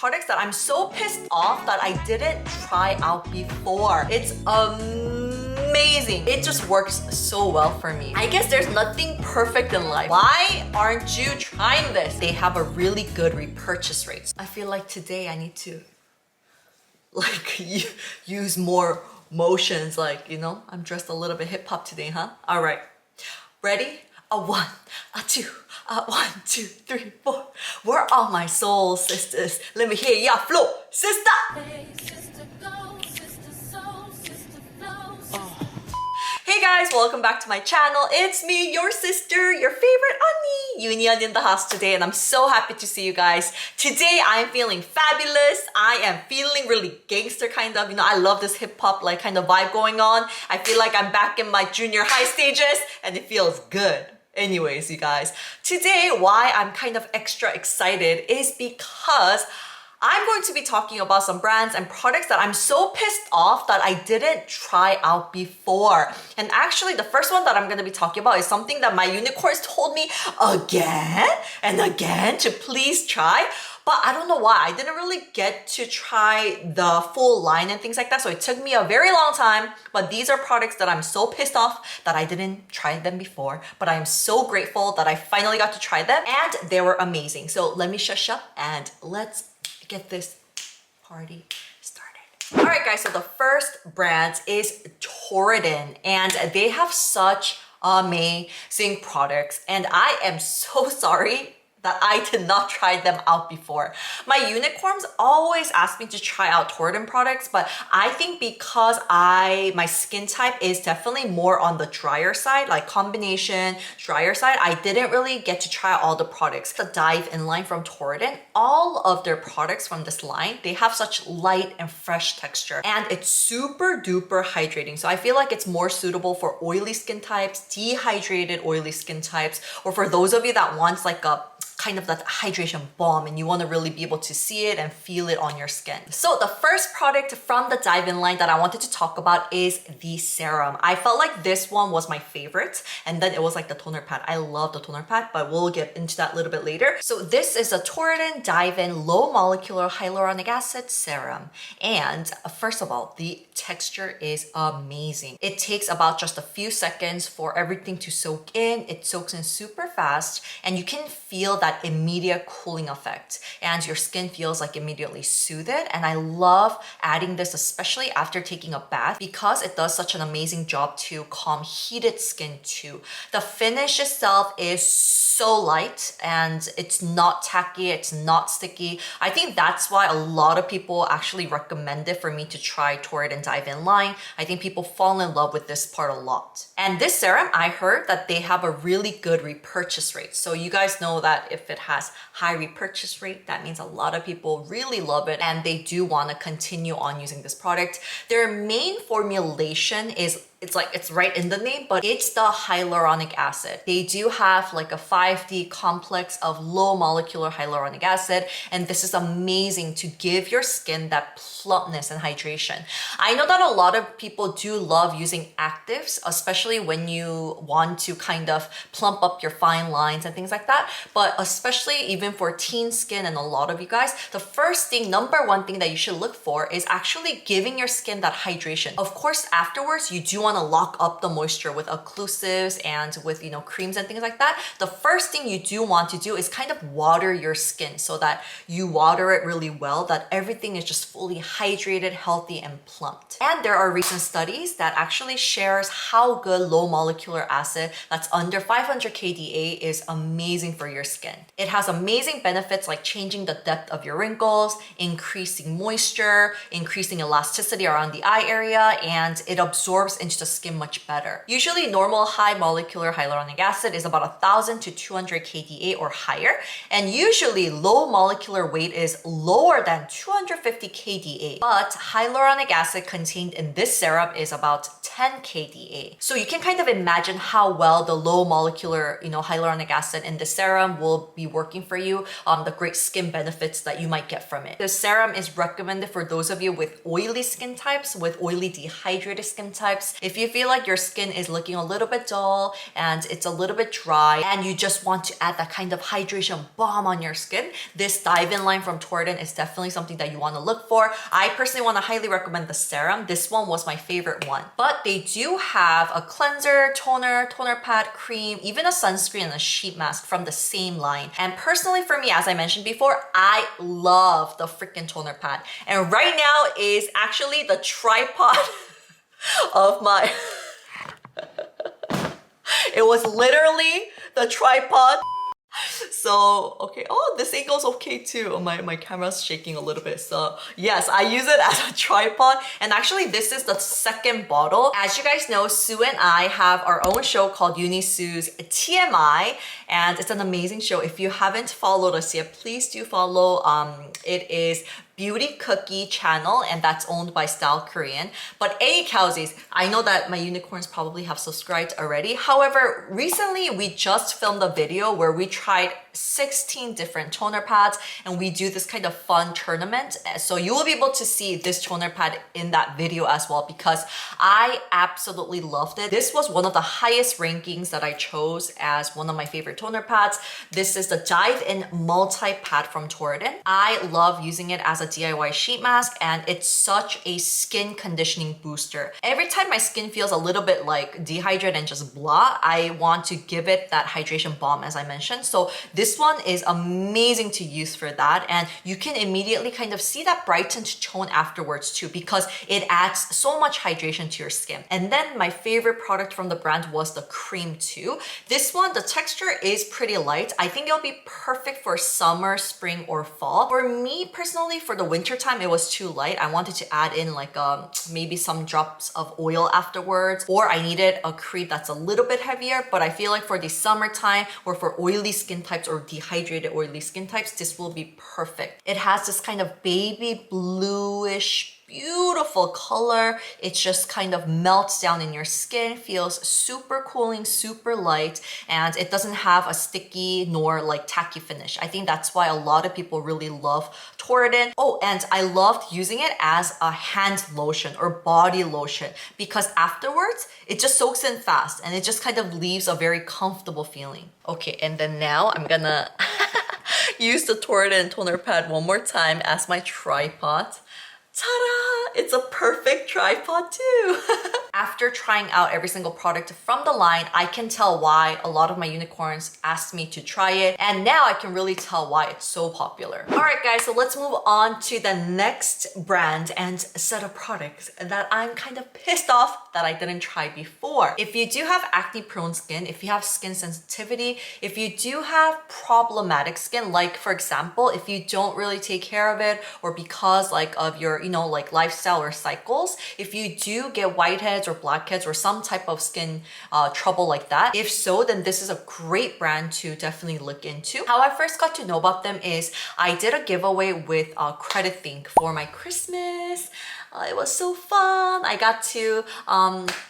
Products that I'm so pissed off that I didn't try out before. It's amazing. It just works so well for me. I guess there's nothing perfect in life. Why aren't you trying this? They have a really good repurchase rate. I feel like today I need to use more motions, like, you know, I'm dressed a little bit hip-hop today, huh? All right, ready? A one, a two, a 1, 2, 3, 4. Where are my soul sisters? Let me hear ya flow, sister! Hey, sister, go, sister, soul, sister, flow. Hey guys, welcome back to my channel. It's me, your sister, your favorite Unni, EuniUnni in the house today, and I'm so happy to see you guys. Today, I'm feeling fabulous. I am feeling really gangster kind of. You know, I love this hip-hop like kind of vibe going on. I feel like I'm back in my junior high stages, and it feels good. Anyways, you guys, today why I'm kind of extra excited is because I'm going to be talking about some brands and products that I'm so pissed off that I didn't try out before. And actually, the first one that I'm going to be talking about is something that my unicorns told me again and again to please try. But I don't know why. I didn't really get to try the full line and things like that. So it took me a very long time. But these are products that I'm so pissed off that I didn't try them before. But I am so grateful that I finally got to try them. And they were amazing. So let me shush up and let's get this party started. All right, guys. So the first brand is Tauridon. And they have such amazing products. And I am so sorry that I did not try them out before. My unicorns always ask me to try out Tauridon products, but I think because my skin type is definitely more on the drier side, like combination drier side, I didn't really get to try out all the products. The dive-in line from Tauridon, all of their products from this line, they have such light and fresh texture, and it's super duper hydrating. So I feel like it's more suitable for oily skin types, dehydrated oily skin types, or for those of you that wants like a kind of that hydration bomb and you want to really be able to see it and feel it on your skin. So the first product from the dive-in line that I wanted to talk about is the serum. I felt like this one was my favorite, and then it was like the toner pad. I love the toner pad, but we'll get into that a little bit later. So this is a Tauridon Dive-In Low Molecular Hyaluronic Acid Serum. And first of all, the texture is amazing. It takes about just a few seconds for everything to soak in. It soaks in super fast, and you can feel that immediate cooling effect, and your skin feels like immediately soothed. And I love adding this especially after taking a bath because it does such an amazing job to calm heated skin too. The finish itself is so light and it's not tacky, it's not sticky. I think that's why a lot of people actually recommend it for me to try Tauridon Dive-In line. I think people fall in love with this part a lot. And this serum, I heard that they have a really good repurchase rate. So you guys know that if it has high repurchase rate, that means a lot of people really love it and they do want to continue on using this product. Their main formulation is it's right in the name, but it's the hyaluronic acid. They do have like a 5D complex of low molecular hyaluronic acid, and this is amazing to give your skin that plumpness and hydration. I know that a lot of people do love using actives, especially when you want to kind of plump up your fine lines and things like that, but especially even for teen skin and a lot of you guys, the first thing, number one thing that you should look for is actually giving your skin that hydration. Of course, afterwards, you do want to lock up the moisture with occlusives and with, you know, creams and things like that. The first thing you do want to do is kind of water your skin so that you water it really well, that everything is just fully hydrated, healthy, and plumped. And there are recent studies that actually shares how good low molecular acid that's under 500 kDa is amazing for your skin. It has amazing benefits like changing the depth of your wrinkles, increasing moisture, increasing elasticity around the eye area, and it absorbs into the skin much better. Usually normal high molecular hyaluronic acid is about 1000 to 200 kDa or higher, and usually low molecular weight is lower than 250 kDa, but hyaluronic acid contained in this serum is about 10 kDa. So you can kind of imagine how well the low molecular, hyaluronic acid in the serum will be working for you, the great skin benefits that you might get from it. The serum is recommended for those of you with oily skin types, with oily dehydrated skin types. It If you feel like your skin is looking a little bit dull and it's a little bit dry and you just want to add that kind of hydration bomb on your skin, this dive-in line from Tauridon is definitely something that you want to look for. I personally want to highly recommend the serum. This one was my favorite one. But they do have a cleanser, toner pad, cream, even a sunscreen and a sheet mask from the same line. And personally for me, as I mentioned before, I love the freaking toner pad. And right now is actually the tripod of my... It was literally the tripod. So, okay. Oh, this angle's okay too. My camera's shaking a little bit. So yes, I use it as a tripod. And actually this is the second bottle. As you guys know, Sue and I have our own show called Uni Sue's TMI. And it's an amazing show. If you haven't followed us yet, please do follow. It is Beauty Cookie channel, and that's owned by Style Korean. But any cowsies, I know that my unicorns probably have subscribed already. However, recently we just filmed a video where we tried 16 different toner pads and we do this kind of fun tournament. So you will be able to see this toner pad in that video as well because I absolutely loved it. This was one of the highest rankings that I chose as one of my favorite toner pads. This is the Dive-In Multi-Pad from Tauridon. I love using it as a DIY sheet mask and it's such a skin conditioning booster. Every time my skin feels a little bit like dehydrated and just blah, I want to give it that hydration bomb as I mentioned. So this one is amazing to use for that, and you can immediately kind of see that brightened tone afterwards too because it adds so much hydration to your skin. And then my favorite product from the brand was the cream too. This one, the texture is pretty light. I think it'll be perfect for summer, spring, or fall. For me personally, for the winter time, it was too light. I wanted to add in like maybe some drops of oil afterwards, or I needed a cream that's a little bit heavier. But I feel like for the summertime or for oily skin types or dehydrated oily skin types, this will be perfect. It has this kind of baby bluish beautiful color. It just kind of melts down in your skin, feels super cooling, super light, and it doesn't have a sticky nor like tacky finish. I think that's why a lot of people really love Tauridon. Oh, and I loved using it as a hand lotion or body lotion because afterwards it just soaks in fast and it just kind of leaves a very comfortable feeling. Okay, and then now I'm gonna use the Tauridon toner pad one more time as my tripod. Ta-da! It's a perfect tripod too! After trying out every single product from the line, I can tell why a lot of my unicorns asked me to try it, and now I can really tell why it's so popular. Alright guys, so let's move on to the next brand and set of products that I'm kind of pissed off that I didn't try before. If you do have acne prone skin, if you have skin sensitivity, if you do have problematic skin, like for example, if you don't really take care of it or because like of your like lifestyle or cycles, if you do get whiteheads or blackheads or some type of skin trouble like that, if so, then this is a great brand to definitely look into. How I first got to know about them is I did a giveaway with Credit Think for my Christmas. It was so fun. I got to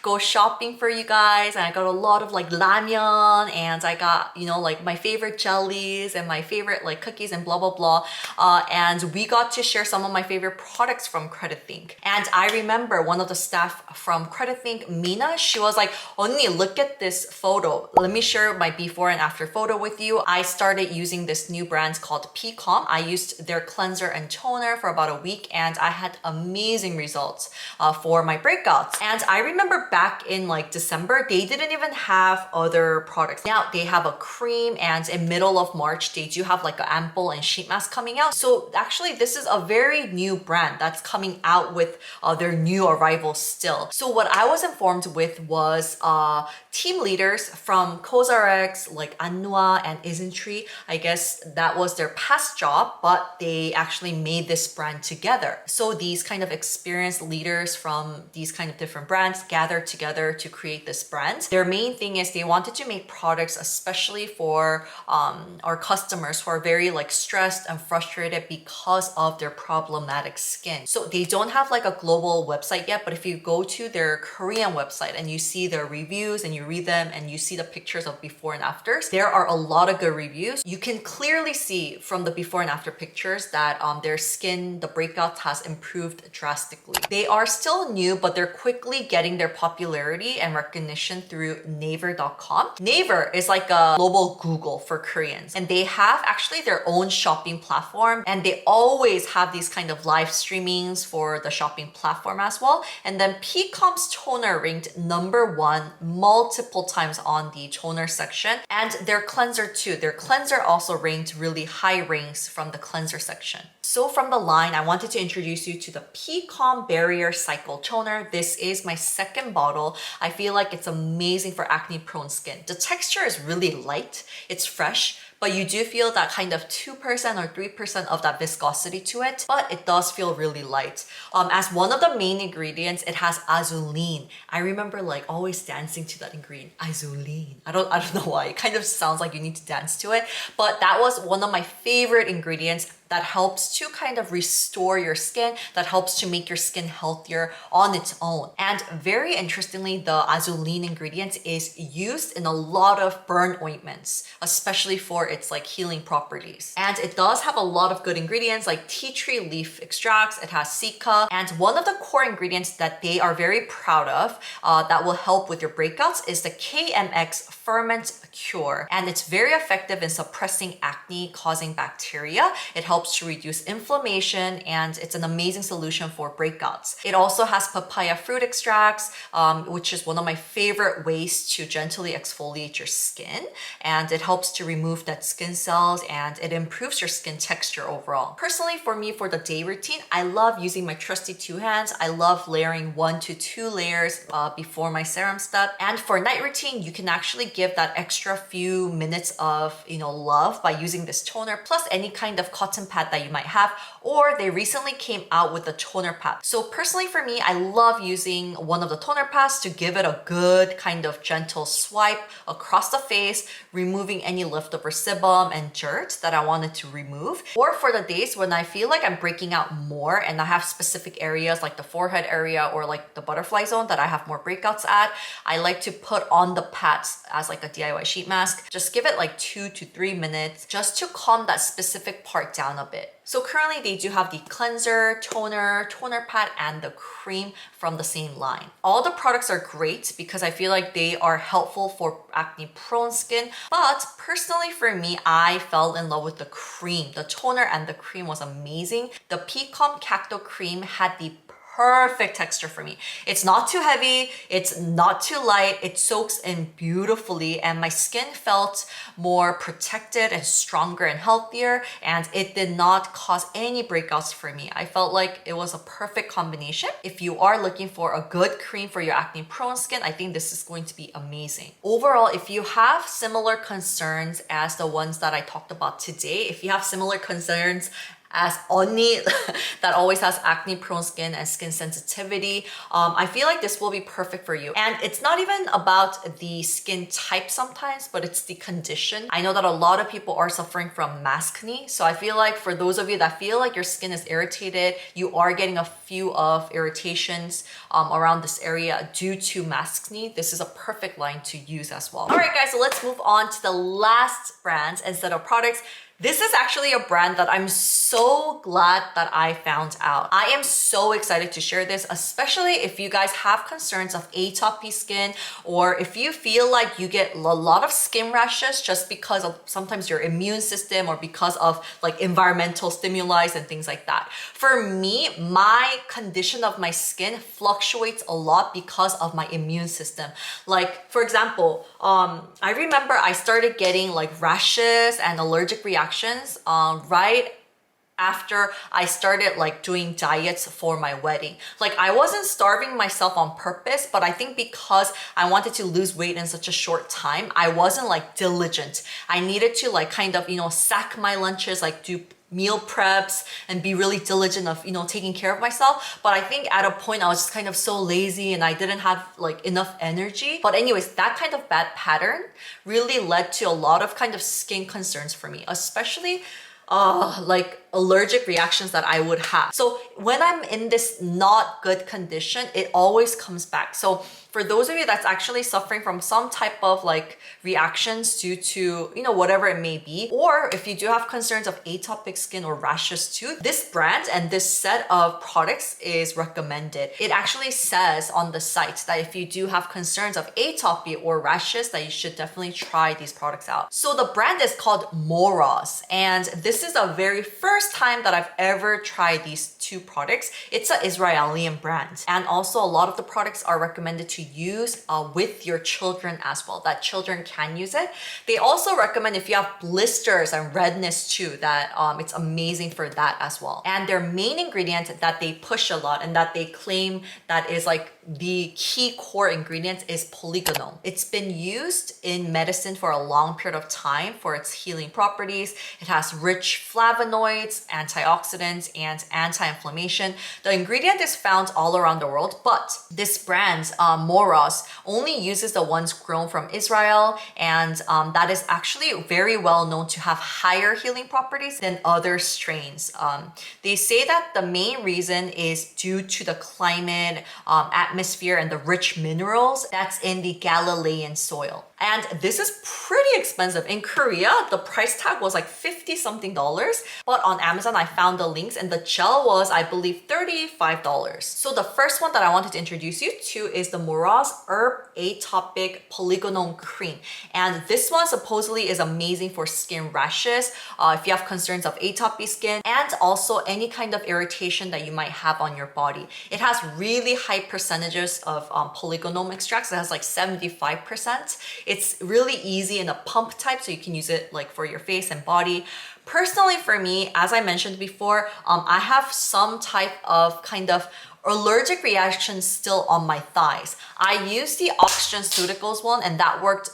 go shopping for you guys, and I got a lot of like ramyeon, and I got like my favorite jellies and my favorite like cookies and blah blah blah, and we got to share some of my favorite products from Credit Think. And I remember one of the staff from Credit Think, Mina, she was like, "Unni, look at this photo. Let me share my before and after photo with you." I started using this new brand called P.CALM. I used their cleanser and toner for about a week, and I had amazing results for my breakouts. And I remember back in like December, they didn't even have other products. Now they have a cream, and in middle of March, they do have like an ampoule and sheet mask coming out. So actually this is a very new brand that's coming out with their new arrival still. So what I was informed with was team leaders from COSRX, like Unni and Isntree. I guess that was their past job, but they actually made this brand together. So these kind of experienced leaders from these kind of different brands gathered together to create this brand. Their main thing is they wanted to make products especially for our customers who are very like stressed and frustrated because of their problematic skin. So they don't have like a global website yet, but if you go to their Korean website and you see their reviews and you read them and you see the pictures of before and afters, there are a lot of good reviews. You can clearly see from the before and after pictures that their skin, the breakout has improved drastically. drastically. They are still new, but they're quickly getting their popularity and recognition through Naver.com. Naver is like a global Google for Koreans, and they have actually their own shopping platform, and they always have these kind of live streamings for the shopping platform as well. And then P.CALM's toner ranked #1 multiple times on the toner section, and their cleanser too. Their cleanser also ranked really high ranks from the cleanser section. So from the line, I wanted to introduce you to the P.CALM Barrier Cycle Toner. This is my second bottle. I feel like it's amazing for acne prone skin. The texture is really light, it's fresh, but you do feel that kind of 2% or 3% of that viscosity to it, but it does feel really light. As one of the main ingredients, it has azulene. I remember like always dancing to that ingredient, azulene. I don't know why, it kind of sounds like you need to dance to it, but that was one of my favorite ingredients that helps to kind of restore your skin, that helps to make your skin healthier on its own. And very interestingly, the azulene ingredient is used in a lot of burn ointments, especially for its like healing properties. And it does have a lot of good ingredients like tea tree leaf extracts, it has cica, and one of the core ingredients that they are very proud of that will help with your breakouts is the KMX Ferment Cure. And it's very effective in suppressing acne causing bacteria. It helps to reduce inflammation, and it's an amazing solution for breakouts. It also has papaya fruit extracts, which is one of my favorite ways to gently exfoliate your skin, and it helps to remove dead skin cells, and it improves your skin texture overall. Personally, for me, for the day routine, I love using my trusty two hands. I love layering 1 to 2 layers before my serum step. And for night routine, you can actually give that extra few minutes of love by using this toner, plus any kind of cotton pad that you might have, or they recently came out with the toner pad. So personally for me, I love using one of the toner pads to give it a good kind of gentle swipe across the face, removing any leftover sebum and dirt that I wanted to remove. Or for the days when I feel like I'm breaking out more and I have specific areas like the forehead area or like the butterfly zone that I have more breakouts at, I like to put on the pads as like a DIY sheet mask. Just give it like 2 to 3 minutes just to calm that specific part down a bit. So currently they do have the cleanser, toner pad, and the cream from the same line. All the products are great because I feel like they are helpful for acne prone skin, but personally for me, I fell in love with the cream. The toner and the cream was amazing. The P.CALM Cacto Cream had the perfect texture for me. It's not too heavy, it's not too light, it soaks in beautifully, and my skin felt more protected and stronger and healthier, and it did not cause any breakouts for me. I felt like it was a perfect combination. If you are looking for a good cream for your acne prone skin, I think this is going to be amazing. Overall, if you have similar concerns as the ones that I talked about today, if you have similar concerns as Unni that always has acne prone skin and skin sensitivity, I feel like this will be perfect for you. And it's not even about the skin type sometimes, but it's the condition. I know that a lot of people are suffering from maskne, so I feel like for those of you that feel like your skin is irritated, you are getting a few of irritations around this area due to maskne, this is a perfect line to use as well. All right guys, so let's move on to the last brands and set of products. This is actually a brand that I'm so glad that I found out. I am so excited to share this, especially if you guys have concerns of atopy skin, or if you feel like you get a lot of skin rashes just because of sometimes your immune system or because of like environmental stimuli and things like that. For me, my condition of my skin fluctuates a lot because of my immune system. Like for example, I remember I started getting like rashes and allergic reactions right after I started like doing diets for my wedding. Like I wasn't starving myself on purpose, but I think because I wanted to lose weight in such a short time, I wasn't like diligent. I needed to like kind of, sack my lunches, like do meal preps and be really diligent of, taking care of myself. But I think at a point I was just kind of so lazy and I didn't have like enough energy. But anyways, that kind of bad pattern really led to a lot of kind of skin concerns for me, especially like allergic reactions that I would have. So when I'm in this not good condition, it always comes back. So for those of you that's actually suffering from some type of like reactions due to, whatever it may be, or if you do have concerns of atopic skin or rashes too, this brand and this set of products is recommended. It actually says on the site that if you do have concerns of atopy or rashes, that you should definitely try these products out. So the brand is called Moros, and this is the very first time that I've ever tried these two products. It's an Israeli brand, and also a lot of the products are recommended to use with your children as well, that children can use it. They also recommend if you have blisters and redness too, that it's amazing for that as well. And their main ingredient that they push a lot and that they claim that is like the key core ingredient is polygonal. It's been used in medicine for a long period of time for its healing properties. It has rich flavonoids, antioxidants, and anti-inflammation. The ingredient is found all around the world, but this brand, Moros, only uses the ones grown from Israel, and that is actually very well known to have higher healing properties than other strains. They say that the main reason is due to the climate, atmosphere, and the rich minerals that's in the Galilean soil. And this is pretty expensive. In Korea, the price tag was like $50 something, but on Amazon, I found the links and the gel was, I believe, $35. So the first one that I wanted to introduce you to is the Morose Herb Atopic Polygonal Cream. And this one supposedly is amazing for skin rashes, if you have concerns of atopy skin, and also any kind of irritation that you might have on your body. It has really high percentages of polygonal extracts. It has like 75%. It's really easy in a pump type, so you can use it like for your face and body. Personally, for me, as I mentioned before, I have some type of kind of allergic reaction still on my thighs. I used the Oxygen Cuticles one and that worked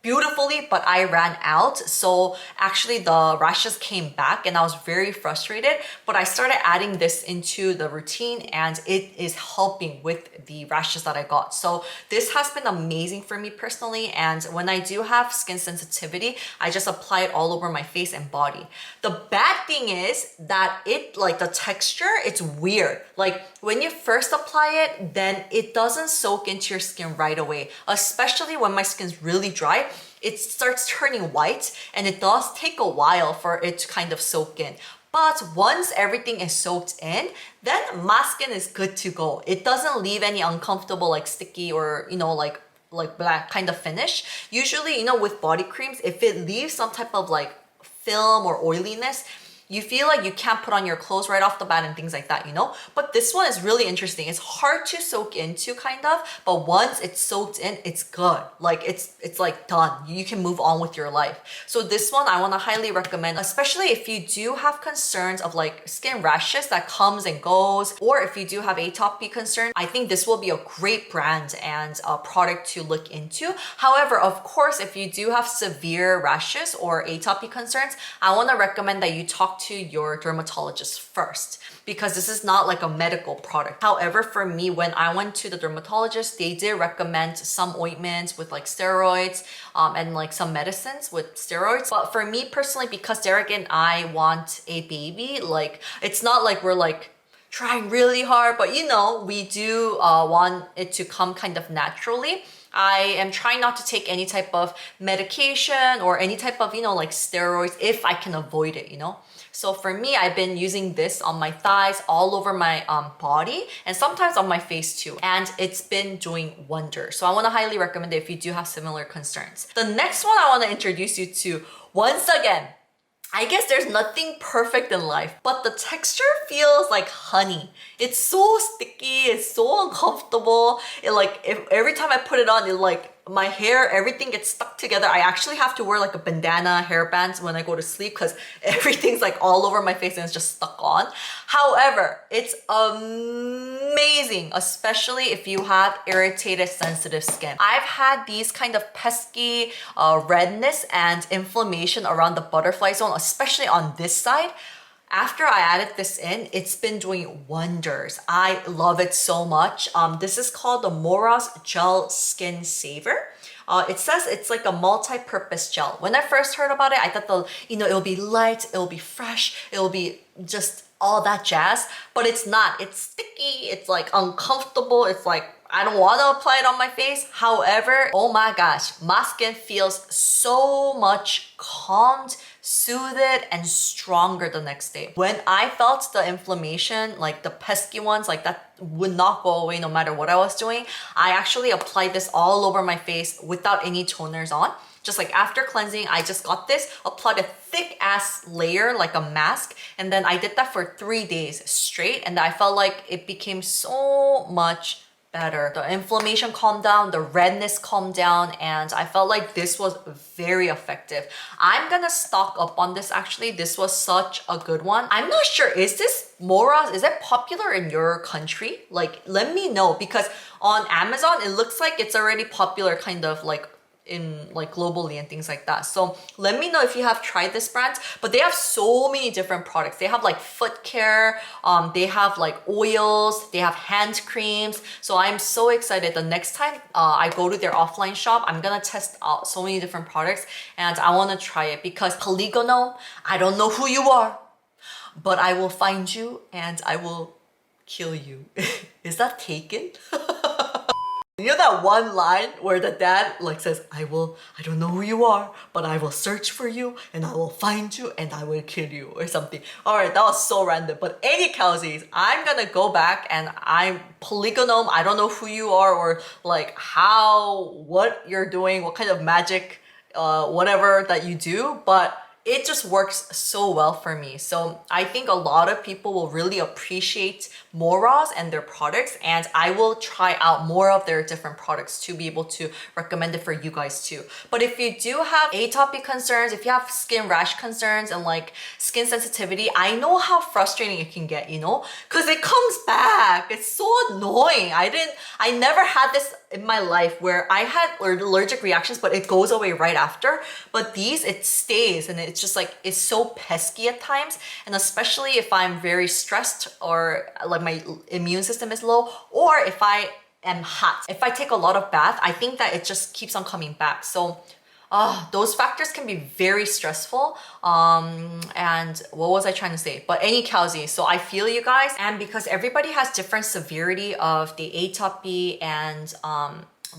beautifully, but I ran out. So actually the rashes came back and I was very frustrated, but I started adding this into the routine and it is helping with the rashes that I got. So this has been amazing for me personally. And when I do have skin sensitivity, I just apply it all over my face and body. The bad thing is that the texture, it's weird. Like when you first apply it, then it doesn't soak into your skin right away, especially when my skin's really dry. It starts turning white and it does take a while for it to kind of soak in. But once everything is soaked in, then my skin is good to go. It doesn't leave any uncomfortable like sticky or, like black kind of finish. Usually, with body creams, if it leaves some type of like film or oiliness, you feel like you can't put on your clothes right off the bat and things like that, But this one is really interesting. It's hard to soak into kind of, but once it's soaked in, it's good. Like it's like done. You can move on with your life. So this one I want to highly recommend, especially if you do have concerns of like skin rashes that comes and goes, or if you do have atopy concern, I think this will be a great brand and a product to look into. However, of course, if you do have severe rashes or atopy concerns, I want to recommend that you talk to your dermatologist first, because this is not like a medical product. However, for me, when I went to the dermatologist, they did recommend some ointments with like steroids and like some medicines with steroids. But for me personally, because Derek and I want a baby, like it's not like we're like trying really hard, but we do want it to come kind of naturally. I am trying not to take any type of medication or any type of, like steroids if I can avoid it, So for me, I've been using this on my thighs, all over my body, and sometimes on my face too. And it's been doing wonders. So I want to highly recommend it if you do have similar concerns. The next one I want to introduce you to, once again, I guess there's nothing perfect in life, but the texture feels like honey. It's so sticky, it's so uncomfortable. Every time I put it on, my hair, everything gets stuck together. I actually have to wear like a bandana hairband when I go to sleep because everything's like all over my face and it's just stuck on. However, it's amazing, especially if you have irritated, sensitive skin. I've had these kind of pesky redness and inflammation around the butterfly zone, especially on this side. After I added this in, it's been doing wonders. I love it so much. This is called the Moros Gel Skin Saver. It says it's like a multi-purpose gel. When I first heard about it, I thought it'll be light, it'll be fresh, it'll be just all that jazz, but it's not. It's sticky, it's like uncomfortable, it's like I don't want to apply it on my face. However, oh my gosh, my skin feels so much calmed, soothed, and stronger the next day. When I felt the inflammation, like the pesky ones, like that would not go away no matter what I was doing, I actually applied this all over my face without any toners on. Just like after cleansing, I just got this, applied a thick ass layer like a mask, and then I did that for 3 days straight, and I felt like it became so much better. The inflammation calmed down, the redness calmed down, and I felt like this was very effective. I'm gonna stock up on this actually. This was such a good one. I'm not sure, is this Moros, is it popular in your country? Like, let me know, because on Amazon, it looks like it's already popular kind of like in like globally and things like that. So let me know if you have tried this brand, but they have so many different products. They have like foot care, they have like oils, they have hand creams. So I'm so excited. The next time I go to their offline shop, I'm gonna test out so many different products and I wanna try it because Polygonal, I don't know who you are, but I will find you and I will kill you. Is that taken? You know that one line where the dad like says, I don't know who you are, but I will search for you and I will find you and I will kill you or something. All right, that was so random. But any cowsies, I'm gonna go back and I'm Polygonal. I don't know who you are or like what you're doing, what kind of magic, whatever that you do, but it just works so well for me. So I think a lot of people will really appreciate Moros and their products, and I will try out more of their different products to be able to recommend it for you guys too. But if you do have atopic concerns, if you have skin rash concerns and like skin sensitivity, I know how frustrating it can get, you know, because it comes back. It's so annoying. I never had this in my life where I had allergic reactions, but it goes away right after. But these, it stays and it's just like, it's so pesky at times. And especially if I'm very stressed or like my immune system is low, or if I am hot. If I take a lot of bath, I think that it just keeps on coming back. So those factors can be very stressful. And what was I trying to say? But any cowsy. So I feel you guys. And because everybody has different severity of the atopy and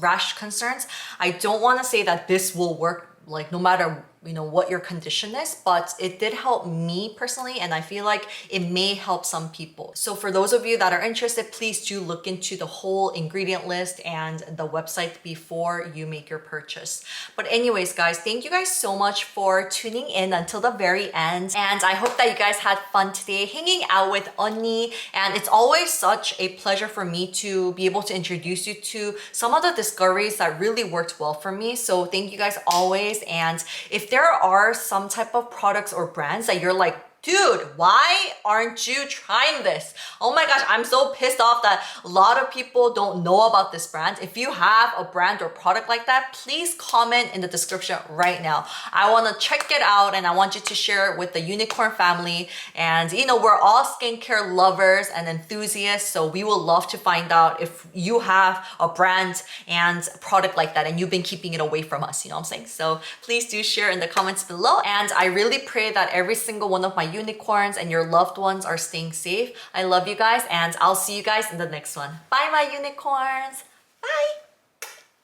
rash concerns, I don't want to say that this will work like no matter what your condition is, but it did help me personally, and I feel like it may help some people. So for those of you that are interested, please do look into the whole ingredient list and the website before you make your purchase. But anyways, guys, thank you guys so much for tuning in until the very end, and I hope that you guys had fun today hanging out with Unni. And it's always such a pleasure for me to be able to introduce you to some of the discoveries that really worked well for me. So thank you guys always. And if there are some type of products or brands that you're like, dude, why aren't you trying this? Oh my gosh, I'm so pissed off that a lot of people don't know about this brand. If you have a brand or product like that, please comment in the description right now. I want to check it out and I want you to share it with the Unicorn family. And we're all skincare lovers and enthusiasts, so we will love to find out if you have a brand and product like that and you've been keeping it away from us, you know what I'm saying? So please do share in the comments below. And I really pray that every single one of my unicorns and your loved ones are staying safe. I love you guys and I'll see you guys in the next one. Bye, my unicorns. Bye.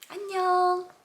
안녕.